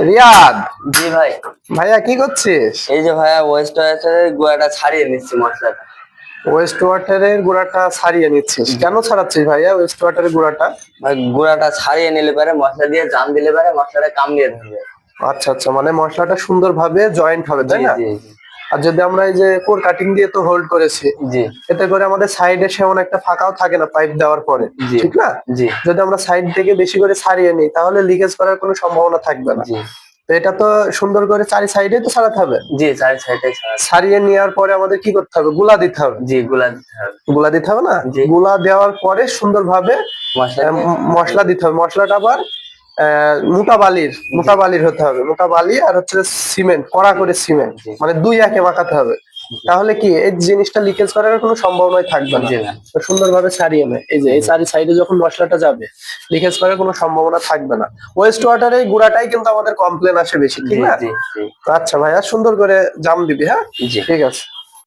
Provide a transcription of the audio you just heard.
রিয়াদ, জি ভাই। ভাইয়া কি করছিস? এই যে ভাইয়া ওয়েস্ট ওয়াটারের গুঁড়াটা ছাড়িয়ে নিচ্ছি মশলাটা। ওয়েস্ট ওয়াটারের গুঁড়াটা ছাড়িয়ে নিচ্ছিস? জি। কেন ছাড়াচ্ছিস ভাইয়া ওয়েস্ট ওয়াটারের গুঁড়াটা? ভাই গুঁড়াটা ছাড়িয়ে নিলে পারে মশলা দিয়ে জাম দিলে পারে মশলাটা কামড়িয়ে ধরবে। আচ্ছা আচ্ছা, মানে মশলাটা সুন্দরভাবে জয়েন্ট হবে, জি তাই না? জি জি। আর যদি আমরা এই যে কোর কাটিং দিয়ে তো হোল্ড করেছি, জি এতে করে আমাদের সাইডে সেমন একটা ফাঁকাও থাকে না পাইপ দেওয়ার পরে, জি ঠিক না? জি যদি আমরা সাইড থেকে বেশি করে ছাড়িয়ে নিই তাহলে লিকেজ করার কোনো সম্ভাবনা থাকবে না। জি তো এটা তো সুন্দর করে চারি সাইডে তো ছাড়াতে হবে। জি, চারি সাইডে ছাড়া। ছাড়িয়ে নেওয়ার পরে আমাদের কি করতে হবে? গুলা দিতে হবে। জি, গুলা দিতে হবে। গুলা দিতে হবে না? জি। গুলা দেওয়ার পরে সুন্দরভাবে মশলাকে মশলা দিতে হবে। মশলাটা আবার মোটা বালির হতে হবে। মোটা বালি আর হচ্ছে সিমেন্ট, কড়া করে সিমেন্ট, জি মানে দুই একে মাখাতে হবে। জি তাহলে কি এই জিনিসটা লিকেজ করার কোনো সম্ভাবনাই থাকবে না। জি না। তো সুন্দরভাবে ছাড়িয়ে নেয়, এই যে এই জি চারি সাইডে যখন মশলাটা যাবে লিকেজ করার কোনো সম্ভাবনা থাকবে না। ওয়েস্ট ওয়াটারের গুঁড়াটাই কিন্তু আমাদের কমপ্লেন আসে বেশি, ঠিক জি না? জি জি তো আচ্ছা ভাইয়া, সুন্দর করে জাম দিবি, হ্যাঁ? জি। ঠিক আছে।